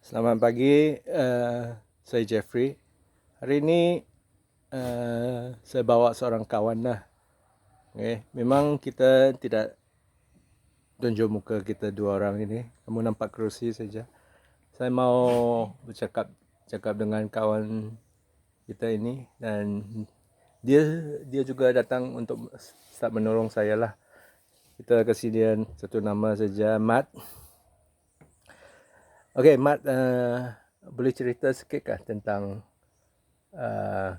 Selamat pagi, saya Jeffrey. Hari ini saya bawa seorang kawan lah. Okay. Memang kita tidak tunjuk muka kita dua orang ini. Kamu nampak kerusi saja. Saya mau cakap dengan kawan kita ini dan dia juga datang untuk start menolong saya lah. Kita kasih dia satu nama saja, Matt. Okay, Matt, boleh cerita sikit kah tentang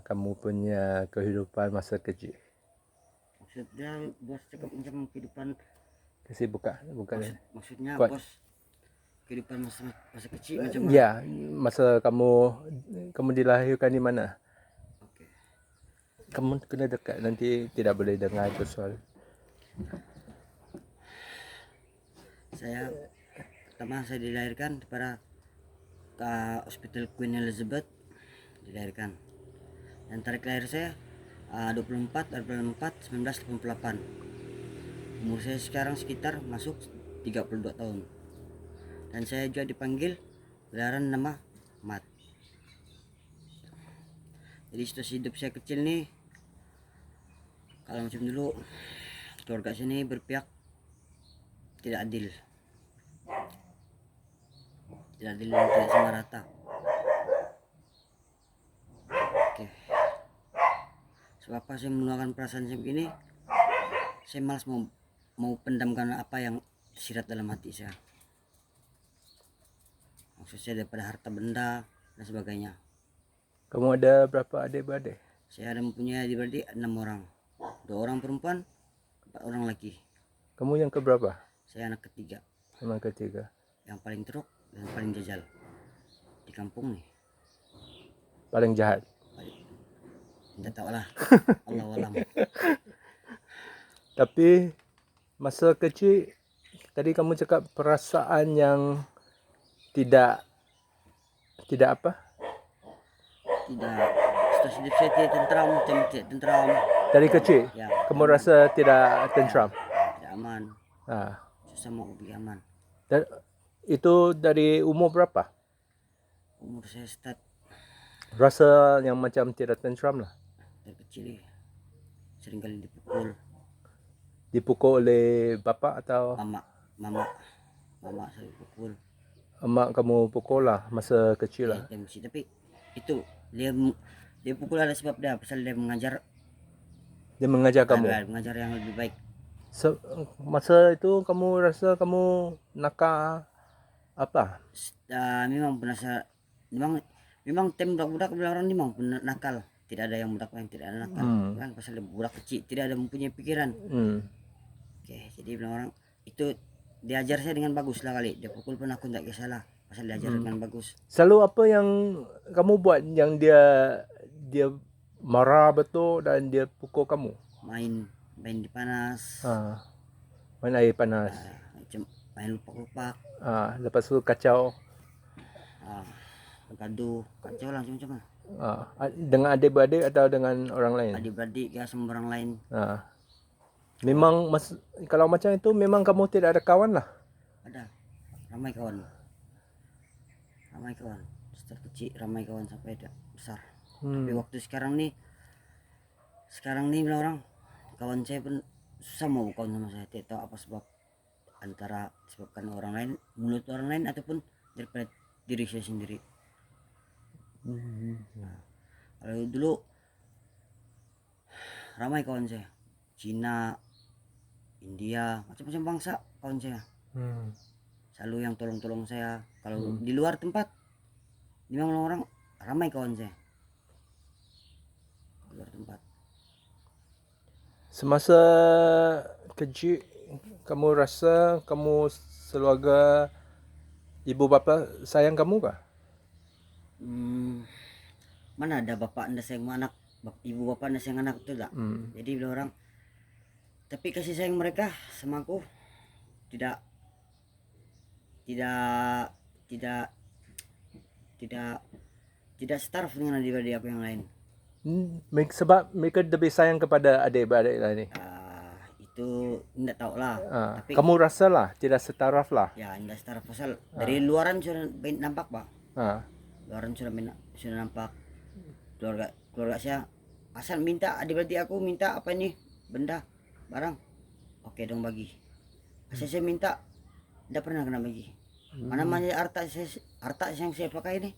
kamu punya kehidupan masa kecil? Maksudnya bos cakap macam kehidupan Kasih buka maksudnya kuat. bos kehidupan masa kecil macam mana? Ya, masa kamu dilahirkan di mana? Oke. Kamu kena dekat, nanti tidak boleh dengar itu soal. Saya pertama saya dilahirkan pada Hospital Queen Elizabeth, dilahirkan. Dan tarikh lahir saya 24 April 4 1988. Umur saya sekarang sekitar masuk 32 tahun. Dan saya juga dipanggil gelaran nama Mat. Jadi situasi hidup saya kecil nih, kalau macam dulu keluarga sini berpihak tidak adil dan tidak sama rata. Oke, sebab apa saya meluangkan perasaan saya begini? Saya malas mau pendamkan apa yang sirat dalam hati saya, maksudnya daripada harta benda dan sebagainya. Kamu ada berapa adik-beradik? Saya ada mempunyai adik-beradik 6 orang, 2 orang perempuan, 4 orang laki. Kamu yang keberapa? Saya anak ketiga, Yang ketiga. yang paling teruk dan paling jajal di kampung nih. Paling jahat. Tidak tahu lah, Allah alam. Tapi masa kecil tadi kamu cakap perasaan yang tidak apa? Tidak, situasi hidup saya tidak tentram. Dari kecil Ya, kamu rasa tidak tentram. tidak aman, susah mau pergi aman. Dan itu dari umur berapa? Umur saya start Rasa yang macam tidak tentram lah. dari kecil sering kali dipukul. Dipukul oleh bapak atau Mama saya dipukul. emak kamu pukul lah masa kecil lah. Tapi itu dia pukul ada sebab dia, pasal dia mengajar. Dia mengajar kamu. Mengajar yang lebih baik. Masa itu kamu rasa kamu nakal apa? Memang penasa, memang tem budak-budak orang ni memang nakal. Tidak ada yang budak yang tidak ada nakal. Kan pasal dia budak kecil, tidak ada mempunyai pikiran. Oke, jadi bilang orang itu diajar saya dengan bagus lah kali. Dia pukul pun aku tidak kisahlah, pasal diajar dengan bagus. Selalu apa yang kamu buat yang dia marah betul dan dia pukul kamu? Main di panas. Main air panas. Macam main lupak-lupak. Lepas tu kacau. Gaduh, kacau lah macam-macam lah. Dengan adik-beradik atau dengan orang lain? Adik-beradik ya, sama orang lain. Memang kalau macam itu memang kamu tidak ada kawan lah. Ada, ramai kawan. Start kecil ramai kawan sampai ada besar. Tapi waktu sekarang nih bilang orang kawan saya pun susah mau kawan sama saya. Tidak tahu apa sebab, antara disebabkan orang lain, mulut orang lain, ataupun daripada diri saya sendiri. Kalau dulu ramai kawan saya, Cina, India, macam-macam bangsa kawan saya. Selalu yang tolong saya. Kalau di luar tempat memang orang ramai kawan saya di luar tempat. Semasa kecil kamu rasa kamu sekeluarga ibu bapa sayang kamu kah? Mana ada bapak anda sayang anak, ibu bapak anda sayang anak, itu tak? Jadi bila orang, tapi kasih sayang mereka sama aku tidak setara dengan adik-adik apa yang lain. Sebab mereka lebih sayang kepada adik-beradik lah ni. Itu tidak tahu lah. Tapi kamu rasa lah tidak setaraf lah. Ya tidak setara, pasal dari luaran sudah nampak pak. Ah. Luaran sudah nampak keluarga saya asal minta, adik-adik aku minta apa ini benda barang, oke dong bagi. Asal saya minta tidak pernah kena bagi. Mana harta yang saya pakai ini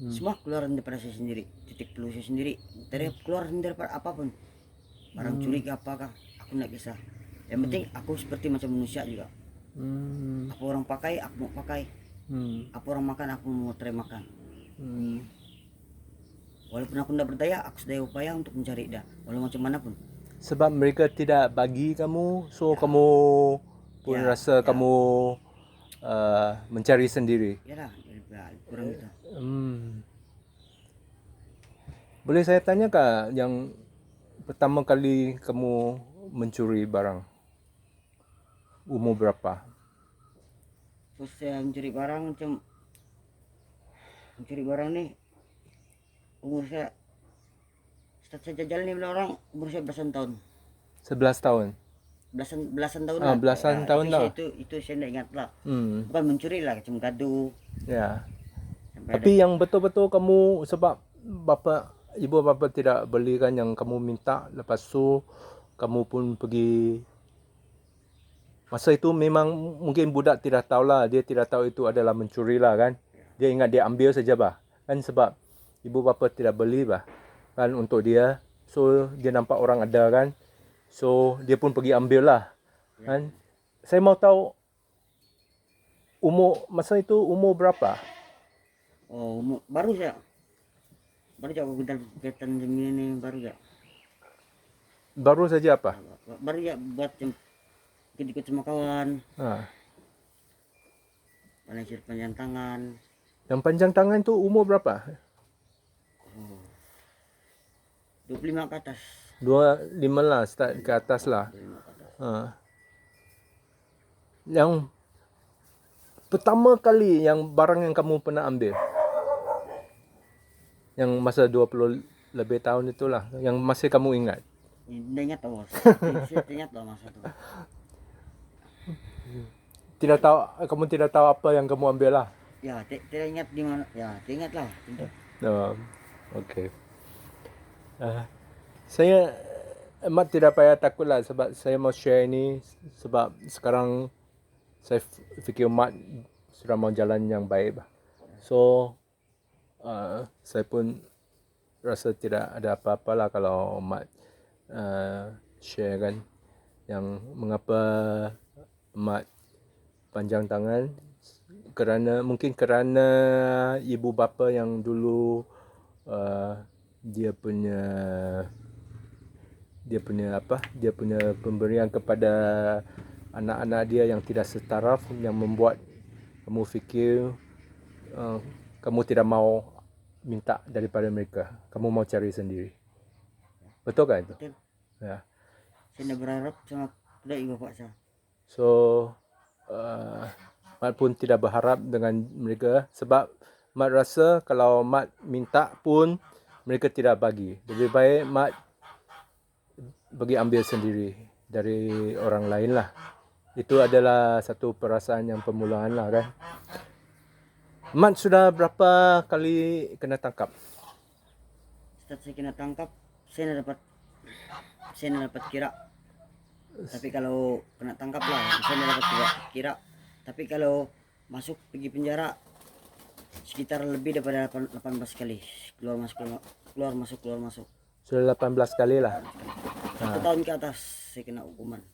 semua keluaran daripada saya sendiri, titik peluh saya sendiri, dari keluar daripada apapun, barang curi ke apakah aku tidak kisah. Yang penting aku seperti macam manusia juga. Apa orang pakai aku mau pakai, apa orang makan aku mau makan. Walaupun aku tidak berdaya, aku sudah upaya untuk mencari dah, walau macam mana pun. Sebab mereka tidak bagi kamu, so kamu pun Ya, rasa kamu mencari sendiri. Ya lah, kurang itu. Boleh saya tanya kak, yang pertama kali kamu mencuri barang, umur berapa? Terus saya mencuri barang nih, umur saya start saya jalan nih orang, umur saya belasan tahun. 11 tahun? Belasan tahun lah. Belasan tahun lah. Itu saya tidak ingat lah. Hmm. Bukan mencuri lah, macam gaduh. Ya. Sampai Tapi yang betul-betul kamu, sebab ibu bapa tidak belikan yang kamu minta, lepas tu kamu pun pergi. Masa itu memang mungkin budak tidak tahulah, dia tidak tahu itu adalah mencuri lah kan. Dia ingat dia ambil saja bah. Kan sebab ibu bapa tidak beli bah. Kan untuk dia. So dia nampak orang ada kan. So dia pun pergi ambil lah. Kan. Saya mau tahu masa itu umur berapa? baru saya kegiatan jam ini baru ya. Baru saja apa? Baru ya buat yang ikut sama kawan. Panasir panjang tangan. Yang panjang tangan itu umur berapa? 25 ke atas. 25 lah, start ke atas lah. Yang pertama kali yang barang yang kamu pernah ambil, yang masa 20 lebih tahun itulah, yang masih kamu ingat. Tidak ingat tahu. Saya ingat lah masa itu. Tidak tahu, kamu tidak tahu apa yang kamu ambil lah. Ya, tidak ingat di mana. Ya, tidak ingat lah. Okey. Saya amat tidak payah takut lah sebab saya mau share ini sebab sekarang saya fikir Mat sudah mau jalan yang baik. So, saya pun rasa tidak ada apa-apa lah kalau Mat share kan yang mengapa Mat panjang tangan, mungkin kerana ibu bapa yang dulu dia punya pemberian kepada anak-anak dia yang tidak setaraf, yang membuat kamu fikir kamu tidak mau minta daripada mereka, kamu mau cari sendiri. Betul kan itu? Betul. Ya. Saya berharap sama ibu bapak saya. So Mat pun tidak berharap dengan mereka sebab Mat rasa kalau Mat minta pun mereka tidak bagi. Lebih baik Mat pergi ambil sendiri dari orang lain lah. Itu adalah satu perasaan yang permulaan lah kan. Mat sudah berapa kali kena tangkap? Setelah saya kena tangkap, saya dapat kira. Tapi kalau kena tangkap lah, saya dapat kira. Tapi kalau masuk pergi penjara sekitar lebih daripada 18 kali. Keluar masuk. Sudah 18 kali lah. 1 tahun ke atas saya kena hukuman.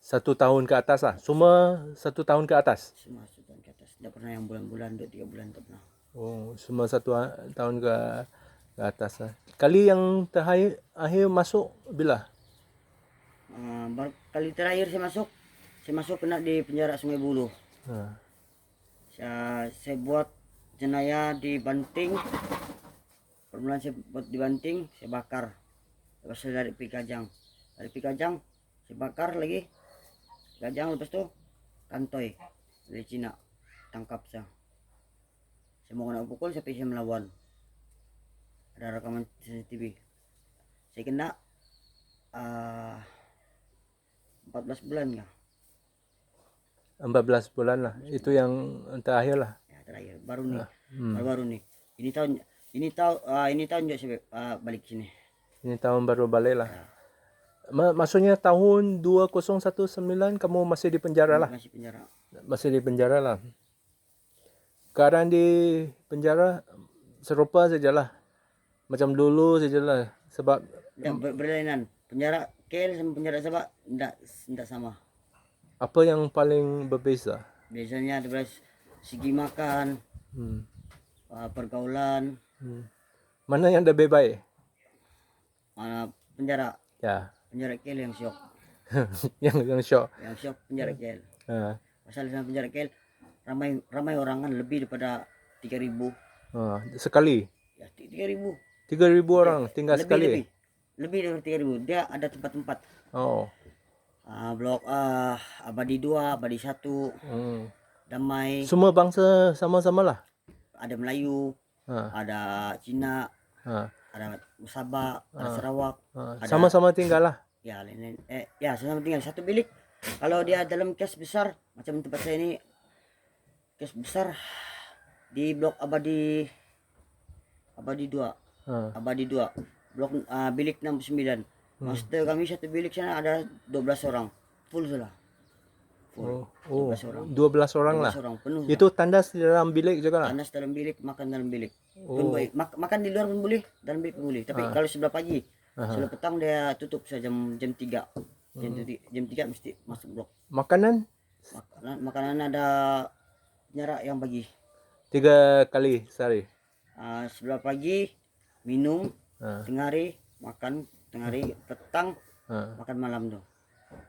1 tahun ke atas lah. Semua 1 tahun ke atas. Semua 1 tahun ke atas. Tidak pernah yang bulan-bulan, 2-3 bulan tak pernah. Oh, semua 1 tahun ke atas lah. Kali yang terakhir masuk bila? Kali terakhir saya masuk kena di penjara Sungai Buloh. Saya buat jenayah di Banting. Permulaan saya buat di Banting, saya bakar. Lepas saya dari Pikajang. Dari Pikajang saya bakar lagi. Pikajang lepas tu Kantoy dari Cina. Tangkap saya. Saya mau kena pukul sampai saya melawan. Ada rekaman CCTV. Saya kena 14 bulan kah? 14 bulan lah. Itu yang terakhir lah. Ya, terakhir. Baru nih. baru-baru nih. Ini tahun juga saya balik sini. Ini tahun baru balik lah. Ya, Maksudnya tahun 2019 kamu masih di penjara lah. masih penjara. Masih di penjara lah. Keadaan di penjara serupa sajalah. Macam dulu sajalah. Sebab Berlainan. Penjara KL sama penjara Sabah enggak sama. apa yang paling berbeza? Biasanya dari segi makan, Hmm. pergaulan, Mana yang lebih baik? penjara Ya. penjara KL yang syok. yang syok. Yang syok penjara KL. Ha. Pasal di penjara KL ramai orang kan lebih daripada 3.000. Ha. Sekali. Ya 3.000. 3,000 orang tinggal sekali. Lebih dari 3.000. Dia ada tempat-tempat. Oh. Blok Abadi 2, Abadi 1, Hmm. Damai, Semua bangsa sama-sama lah. ada Melayu, Ha. ada Cina, Ha. ada Sabah, ada Sarawak, Ha. ada Sama-sama tinggal lah. ya lain-lain. Ya sama tinggal satu bilik. Kalau dia dalam kes besar macam tempat saya ini, kes besar di blok Abadi 2, Ha. Abadi 2, blok bilik 69. Master kami satu bilik sana ada 12 orang, full sudah. Full. Oh. 12 orang. 12 orang lah. 12 orang penuh. Itu tandas di dalam bilik juga lah. Panas dalam bilik, makan dalam bilik. Oh. Pun boleh. Makan di luar pun boleh, dalam bilik pun boleh. Tapi kalau sebelah pagi, sebelah petang dia tutup saya jam 3. Jam 3 mesti masuk blok. Makanan Makanan ada penjara yang bagi. 3 kali sehari. Sebelah pagi minum, Ha. tengah hari makan, tengah hari petang Ha. makan malam tuh.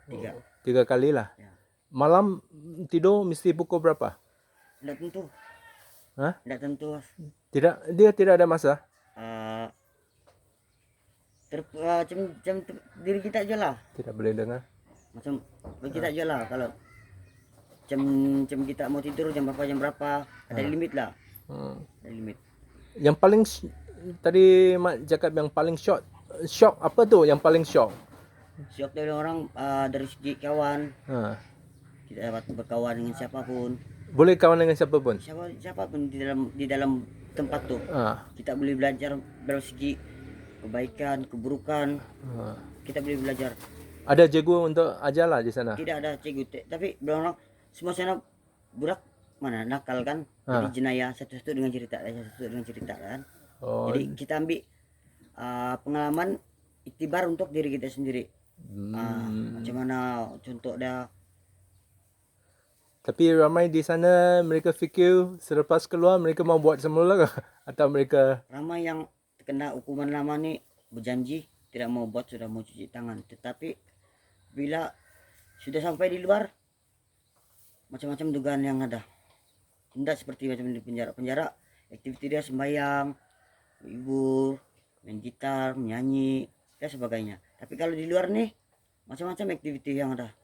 3. 3 kali lah. Ya. Malam tidur mesti pukul berapa? Tidak tentu. Hah? Tidak tentu. Dia tidak ada masa. Uh, macam diri kita aja lah. Tidak boleh dengar. Macam kita aja lah. Kalau jam kita mau tidur jam berapa ada limit lah. Ada limit. Yang paling tadi Mak cakap yang paling shock apa tu yang paling shock? Syok dari orang dari segi kawan, Ha. kita dapat berkawan dengan siapapun. Boleh kawan dengan siapa pun. Siapapun di dalam tempat tuh. Ha. Kita boleh belajar dari segi kebaikan, keburukan. Ha. Kita boleh belajar. Ada cikgu untuk ajar lah di sana. Tidak ada cikgu, tapi orang semua sana budak mana nakal kan. Jadi jenayah satu-satu dengan cerita kan. Oh. Jadi kita ambil pengalaman iktibar untuk diri kita sendiri. Macam mana contoh dah. Tapi ramai di sana mereka fikir selepas keluar mereka mau buat semula ke? Atau mereka Ramai yang terkena hukuman lama ni berjanji tidak mau buat, sudah mau cuci tangan. Tetapi bila sudah sampai di luar macam-macam dugaan yang ada. Tidak seperti macam di penjara. Penjara aktiviti dia sembahyang, hibur, main gitar, menyanyi dan sebagainya. Tapi kalau di luar nih macam-macam aktiviti yang ada.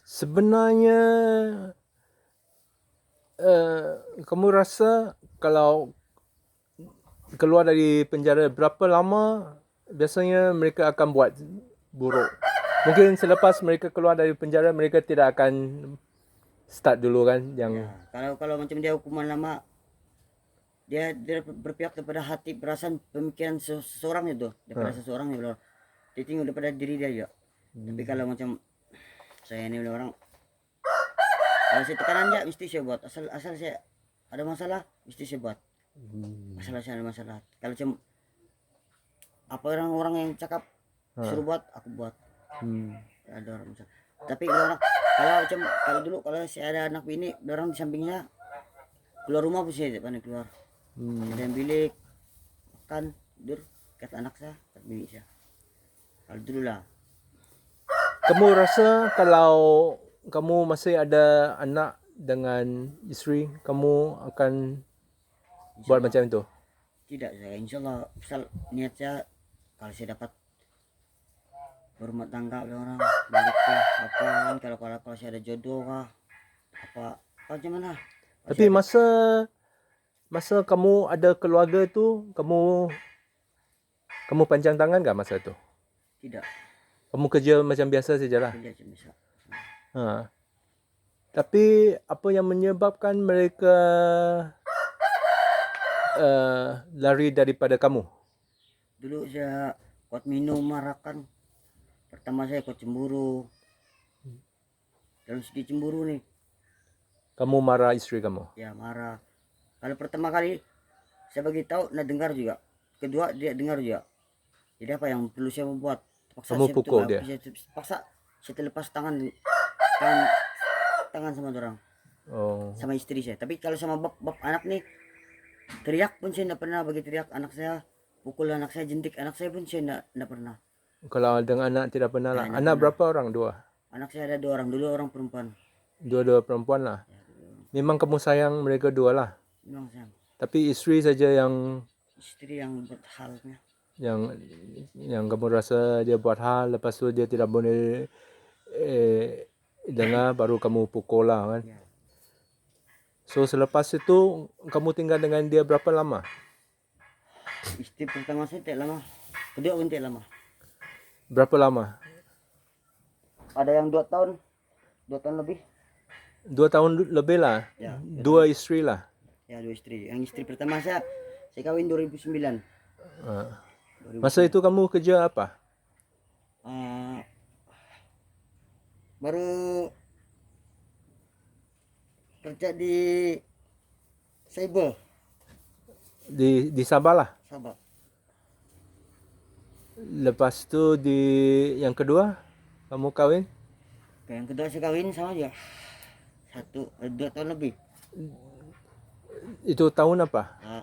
sebenarnya kamu rasa kalau keluar dari penjara berapa lama biasanya mereka akan buat buruk? Mungkin selepas mereka keluar dari penjara mereka tidak akan start dulu kan yang Ya, kalau macam dia hukuman lama dia berpihak kepada hati, perasaan, pemikiran seseorang itu, daripada seseorang itu. Dia tengok daripada diri dia juga. Tapi kalau macam saya ini orang, kalau saya tekanan dia mesti saya buat. Asal saya ada masalah mesti saya buat. Masalah saya ada masalah. Kalau macam apa orang-orang yang cakap suruh buat, aku buat. Ada orang macam. Tapi orang kalau macam dulu kalau saya ada anak bini, orang di sampingnya keluar rumah pun saya tidak pandai keluar. Saya dalam bilik makan tidur kata anak saya, kata bini saya. Kalau dulu lah. kamu rasa kalau kamu masih ada anak dengan isteri kamu akan buat macam itu? Tidak, saya insyaallah asal niat saya kalau saya dapat berumah tangga dengan orang balik ke apa kan, kalau saya ada jodoh kah apa macam mana. Tapi masa kamu ada keluarga tu kamu panjang tangan ke masa tu? Tidak, Kamu kerja macam biasa sajalah. kerja macam biasa. Ha. Tapi apa yang menyebabkan mereka lari daripada kamu? Dulu saya kuat minum, marakan. Pertama saya kuat cemburu. Dalam segi cemburu nih, Kamu marah istri kamu? ya marah. Kalau pertama kali saya bagi tahu, nah dengar juga. Kedua dia dengar juga. Jadi apa yang perlu saya membuat? Paksa Kamu saya pukul betul, dia? paksa saya terlepas tangan tangan sama orang, Oh, sama istri saya. Tapi kalau sama bab anak nih, teriak pun saya tidak pernah bagi teriak anak saya, pukul anak saya, jentik anak saya pun saya tidak pernah. kalau dengan anak tidak pernah lah. Tidak Anak pernah. berapa orang? Dua? Anak saya ada 2 orang, dulu orang perempuan. Dua-dua perempuan lah. Ya, Memang kamu sayang mereka dua lah. memang saya Tapi istri saja yang istri yang buat halnya. yang yang kamu rasa dia buat hal, lepas tu dia tidak boleh dengar, baru kamu pukul lah kan. Ya. So selepas itu kamu tinggal dengan dia berapa lama? Istri pertama saya tidak lama, kedua pun tidak lama. Berapa lama? Ada yang 2 tahun, 2 tahun lebih. 2 tahun lebih lah. Ya, Dua istri lah. ya 2 istri. Yang istri pertama saya kawin 2009. Ah. Masa itu kamu kerja apa? Ah, baru kerja di cyber, Di Sabah lah. Sabah. Lepas tu di yang kedua kamu kawin? Yang kedua saya kawin sama dia 2 tahun lebih. Itu tahun apa? Ah,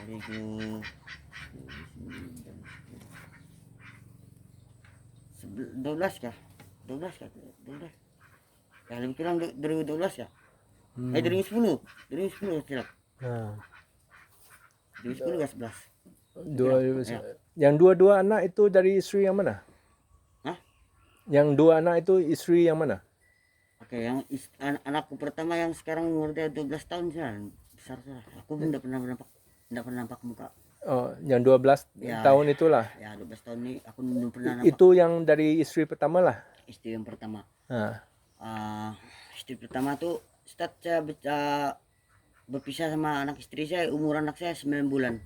2012 kah? 12 kah? 12. Ya lebih kurang 2012 ya. 2010. 2010 tidak. Nah, 2010 ke 11. Ya. Yang dua-dua anak itu dari istri yang mana? Hah? Yang dua anak itu istri yang mana? Oke, yang anakku pertama yang sekarang umur dia 12 tahun sudah besar sudah. Aku pun tidak pernah nampak muka. Oh, yang 12 Ya, tahun itulah. Ya 12 tahun ini aku belum pernah nampak Itu yang dari istri pertama lah. istri yang pertama. Nah, Istri pertama tuh start saya berpisah sama anak istri saya, umur anak saya 9 bulan.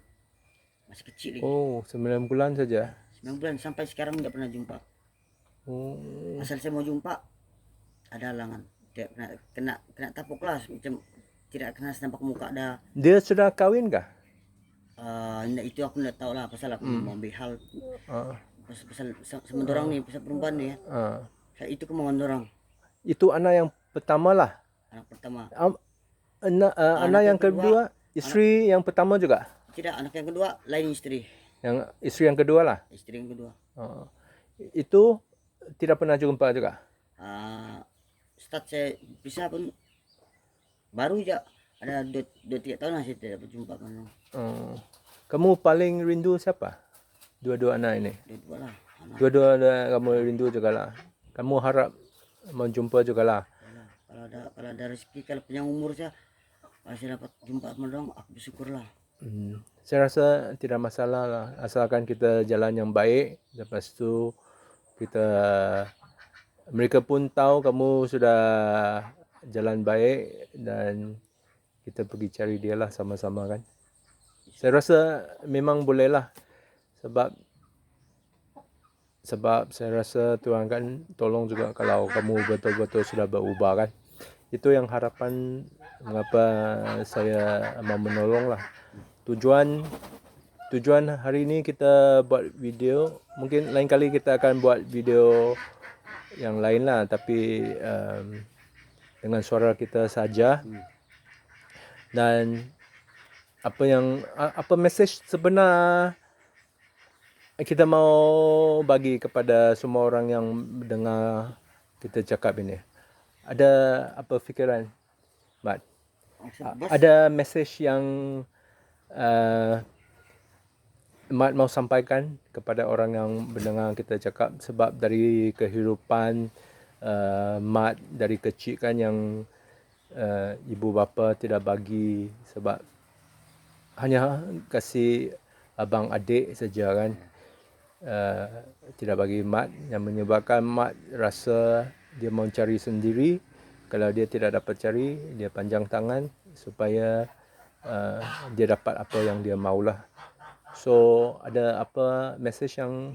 Masih kecil lagi. oh 9 bulan saja. 9 bulan sampai sekarang tidak pernah jumpa. Oh, Asal saya mau jumpa ada halangan. Dia kena tapuk lah, macam tidak kena nampak muka ada. dia sudah kawin kah? Itu aku tidak tahu lah, pasal aku mau ambil hal Ah, pasal sama orang nih, pasal perempuan nih ya. ah. Itu kemauan orang. Itu anak yang pertama lah. Anak pertama. Anak yang kedua, istri yang pertama juga. Tidak, anak yang kedua lain istri. Yang istri yang kedua lah. Istri yang kedua. Itu tidak pernah jumpa juga. Start saya bisa pun baru aja ada 2-3 tahun lah saya tidak berjumpa dengan Kamu paling rindu siapa? Dua-dua anak ini. dua lah. Anak. Dua-dua kamu rindu juga lah. Kamu harap menjumpa juga lah. Kalau ada rezeki, kalau punya umur saya dapat jumpa sama orang, aku bersyukurlah. Saya rasa tidak masalah lah, asalkan kita jalan yang baik. Lepas tu mereka pun tahu kamu sudah jalan baik dan kita pergi cari dia lah sama-sama kan. Saya rasa memang boleh lah, sebab saya rasa Tuhan kan tolong juga kalau kamu betul-betul sudah berubah kan. Itu yang harapan mengapa saya mau menolong lah. Tujuan hari ini kita buat video, mungkin lain kali kita akan buat video yang lain lah, tapi dengan suara kita saja. Dan apa message sebenar kita mau bagi kepada semua orang yang mendengar kita cakap ini? Ada apa fikiran, Mat? Ada message yang Mat mau sampaikan kepada orang yang mendengar kita cakap, sebab dari kehidupan Mat dari kecil kan yang ibu bapa tidak bagi, sebab hanya kasih abang adik saja kan, tidak bagi Mat, yang menyebabkan Mat rasa dia mau cari sendiri. Kalau dia tidak dapat cari, dia panjang tangan supaya dia dapat apa yang dia maulah. So ada apa message yang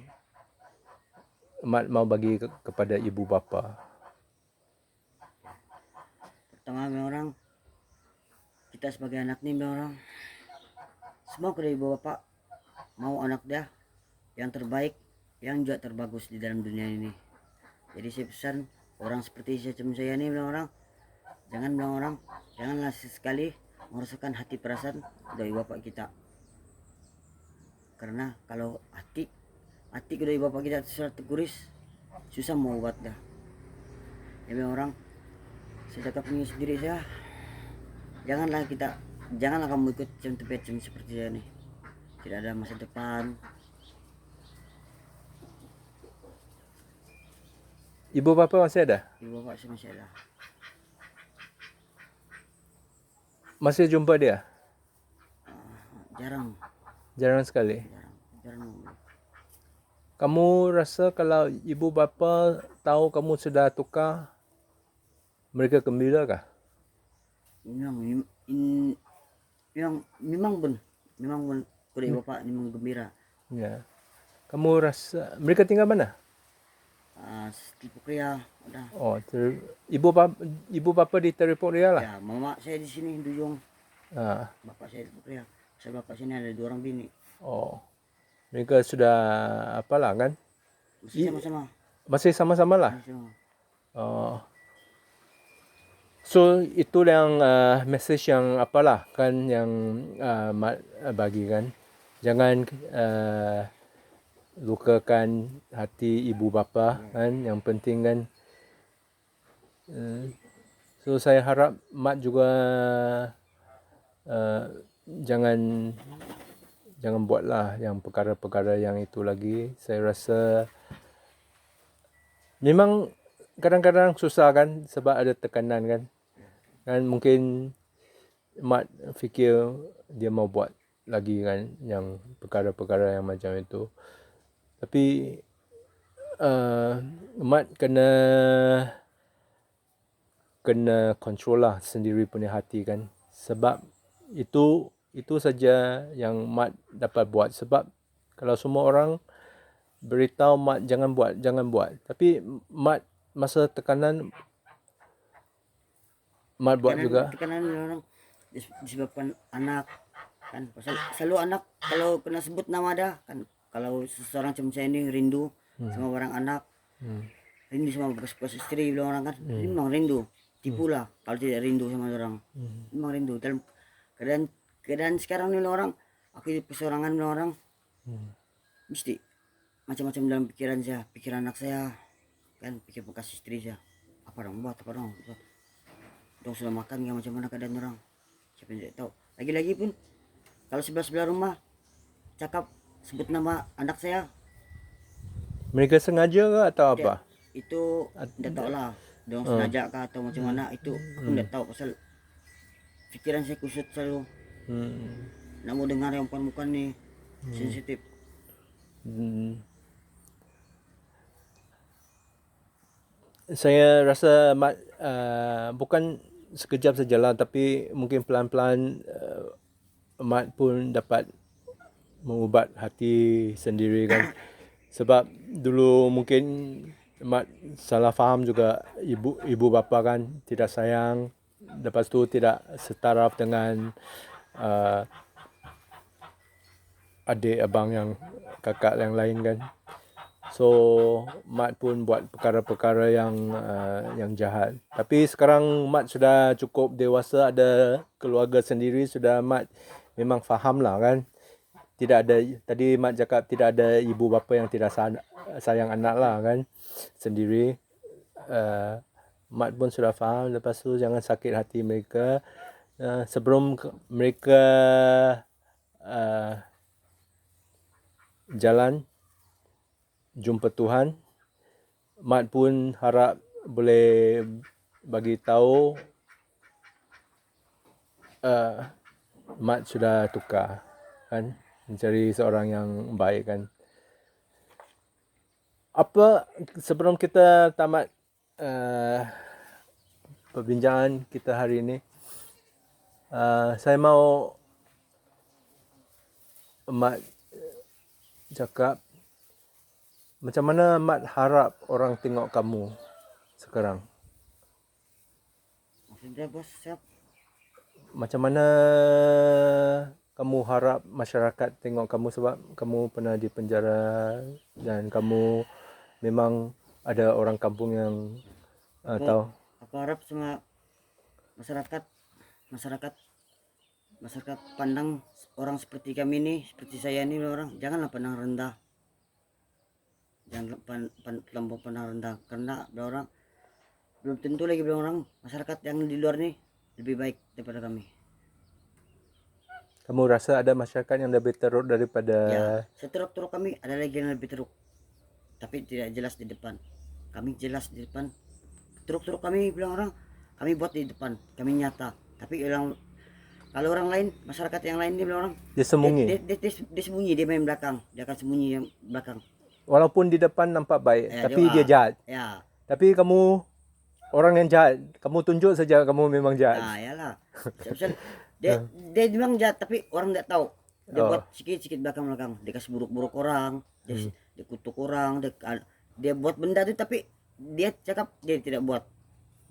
Mat mau bagi kepada ibu bapa? Pertama orang kita sebagai anak nih orang semua kedua ibu bapak mau anak dia yang terbaik, yang juga terbagus di dalam dunia ini. Jadi saya pesan orang seperti saya nih orang, janganlah sesekali merusakan hati perasaan kedua ibu bapak kita. Karena kalau hati kedua ibu bapak kita sudah terguris, susah mau buat dah. Jadi orang saya cakap ini sendiri saya, janganlah kamu ikut macam seperti saya nih. Tidak ada masa depan. Ibu bapa masih ada? Ibu bapak saya masih ada. Masih jumpa dia? Jarang. Jarang sekali. Jarang. Kamu rasa kalau ibu bapa tahu kamu sudah tukar, mereka gembira kah? Memang pun kedua ibu bapak memang gembira. Ya. Kamu rasa mereka tinggal mana? Teluk Ria udah. Oh, ibu bapa di Teluk Ria lah. Ya, mama saya di sini Duyung. Ah. Bapak saya di Teluk Ria. Saya bapak sini ada 2 orang bini. Oh. Mereka sudah apalah kan? Masih sama-sama. Masih sama-sama lah. Sama-sama. Oh. So itu yang message yang apalah kan yang Mat bagi kan. Jangan lukakan hati ibu bapa kan. Yang penting kan. So saya harap Mat juga jangan buatlah yang perkara-perkara yang itu lagi. Saya rasa memang kadang-kadang susah kan sebab ada tekanan kan. Kan mungkin Mat fikir dia mau buat lagi kan yang perkara-perkara yang macam itu. Tapi Mat kena control lah sendiri punya hati kan. Sebab itu saja yang Mat dapat buat. Sebab kalau semua orang beritahu Mat jangan buat. Tapi Mat masa tekanan Mat buat juga. Tekanan orang disebabkan anak kan. Selalu anak kalau kena sebut nama dah kan. Kalau seseorang macam saya ini rindu sama barang anak. Rindu sama bekas istri bilang orang kan. Ini memang rindu. Tipulah kalau tidak rindu sama orang. Memang rindu dalam keadaan sekarang ni orang, aku di persorangan orang, mesti macam-macam dalam pikiran saya, pikiran anak saya, kan pikir bekas istri saya, apa dong buat. Dong sudah makan nggak, macam mana keadaan orang, siapa yang tidak tahu. Lagi-lagi pun kalau sebelah rumah cakap sebut nama anak saya, mereka sengaja ke atau apa? Itu tidak tahu lah, dong sengaja kah atau macam mana, itu aku tidak tahu. Pasal pikiran saya kusut selalu. Nak mau dengar yang bukan nih, sensitif. Saya rasa Mat bukan sekejap sajalah, tapi mungkin pelan-pelan Mat pun dapat mengubat hati sendiri kan. Sebab dulu mungkin Mat salah faham juga ibu bapa kan, tidak sayang. Lepas tu tidak setaraf dengan adik abang yang kakak yang lain kan. So Mat pun buat perkara-perkara yang jahat. Tapi sekarang Mat sudah cukup dewasa, ada keluarga sendiri, sudah Mat memang faham lah kan. Tidak ada, tadi Mat cakap tidak ada ibu bapa yang tidak sayang anak lah kan sendiri. Mat pun sudah faham. Lepas tu jangan sakit hati mereka. Sebelum mereka jalan jumpa Tuhan, Mat pun harap boleh bagi tahu Mat sudah tukar kan, mencari seorang yang baik kan. Apa sebelum kita tamat perbincangan kita hari ini. Saya mau Mat cakap macam mana Mat harap orang tengok kamu sekarang? Maksudnya bos siap? Macam mana kamu harap masyarakat tengok kamu, sebab kamu pernah di penjara dan kamu memang ada orang kampung yang tahu. Aku harap semua masyarakat pandang orang seperti kami ini, seperti saya ini orang, janganlah pandang rendah. Jangan terlampau pandang rendah, karena orang belum tentu lagi orang masyarakat yang di luar nih lebih baik daripada kami. Kamu rasa ada masyarakat yang lebih teruk daripada? Ya, seteruk-teruk kami ada lagi yang lebih teruk, tapi tidak jelas di depan. Kami jelas di depan. Teruk-teruk kami bilang orang, kami buat di depan, kami nyata. Tapi kalau orang lain, masyarakat yang lain, dia bilang orang, Dia sembunyi. Dia sembunyi, dia main belakang, dia akan sembunyi yang belakang. Walaupun di depan nampak baik, Ya, tapi dia jahat. Ya. Tapi kamu orang yang jahat, kamu tunjuk saja kamu memang jahat. Nah, iyalah. Dia memang jahat, tapi orang tidak tahu. Dia buat sikit-sikit belakang-belakang. Dia kasih buruk-buruk orang, dia kutuk orang, dia buat benda itu, tapi dia cakap dia tidak buat.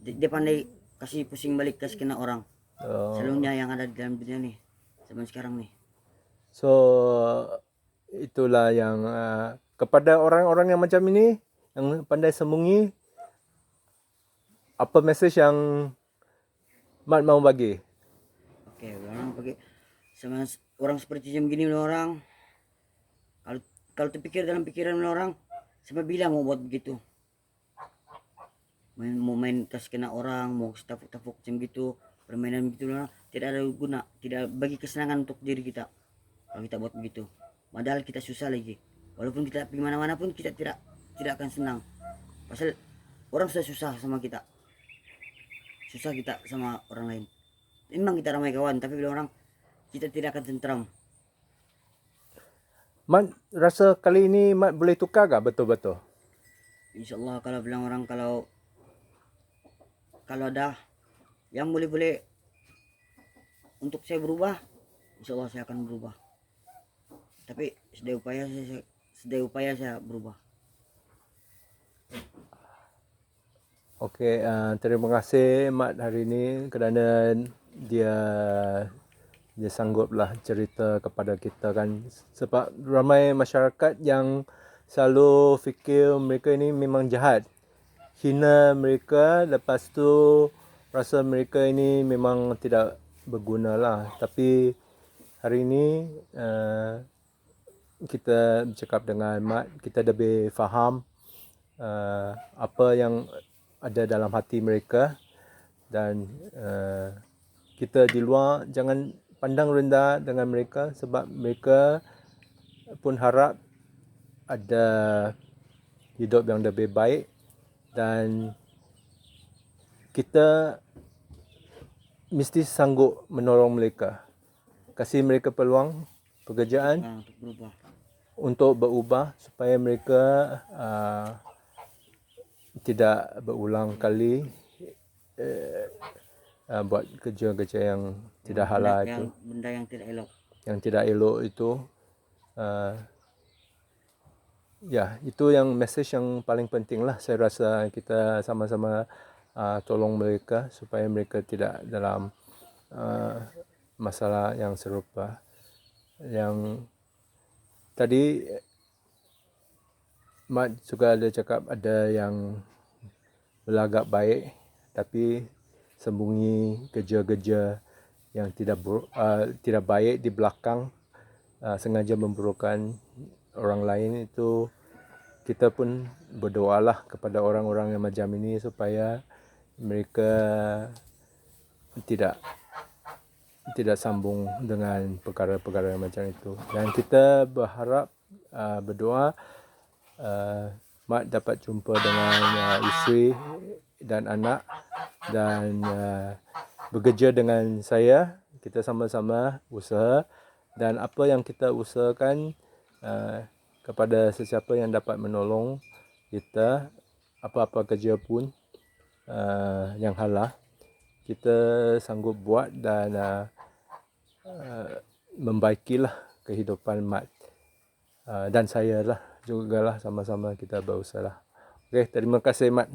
Dia pandai kasih pusing balik, kasih kena orang. Selalunya yang ada di dalam dunia nih zaman sekarang nih. So itulah yang kepada orang-orang yang macam ini, yang pandai sembunyi, apa message yang Mat mau bagi? Oke, orang bagi sama orang seperti jam gini orang, kalau terpikir dalam pikiran orang, sama bilang mau buat begitu, mau main tas kena orang, mau tafuk-tafuk macam gitu, permainan begitu lah, tidak ada guna, tidak bagi kesenangan untuk diri kita kalau kita buat begitu. Padahal kita susah lagi, walaupun kita pergi mana-mana pun kita tidak akan senang, pasal orang sudah susah sama kita, susah kita sama orang lain. Memang kita ramai kawan, tapi bila orang kita tidak akan tentram. Mat rasa kali ini Mat boleh tukar gak betul-betul? InsyaAllah kalau bilang orang, kalau ada yang boleh untuk saya berubah, InsyaAllah saya akan berubah. Tapi sedaya upaya saya berubah. Okey, terima kasih Mat hari ini kerana dia sangguplah cerita kepada kita kan, sebab ramai masyarakat yang selalu fikir mereka ini memang jahat, hina mereka, lepas tu rasa mereka ini memang tidak berguna lah. Tapi hari ini kita bercakap dengan Mat, kita lebih faham apa yang ada dalam hati mereka, dan kita di luar jangan pandang rendah dengan mereka, sebab mereka pun harap ada hidup yang lebih baik, dan kita mesti sanggup menolong mereka, kasih mereka peluang pekerjaan untuk berubah supaya mereka tidak berulang kali buat kerja-kerja yang tidak halal itu, benda yang tidak elok, itu. Ya, itu yang message yang paling penting lah. Saya rasa kita sama-sama tolong mereka supaya mereka tidak dalam masalah yang serupa. Yang tadi Mat juga ada cakap ada yang berlagak baik tapi sembunyi kerja-kerja yang tidak baik di belakang, sengaja memburukkan orang lain. Itu kita pun berdoalah kepada orang-orang yang macam ini supaya mereka tidak sambung dengan perkara-perkara yang macam itu. Dan kita berharap, berdoa Mat dapat jumpa dengan isteri dan anak, dan bekerja dengan saya. Kita sama-sama usaha, dan apa yang kita usahakan kepada sesiapa yang dapat menolong kita, apa-apa kerja pun, yang halal, kita sanggup buat dan membaikilah kehidupan Mat dan saya lah jugalah, sama-sama kita berusaha. Okey, terima kasih Mat.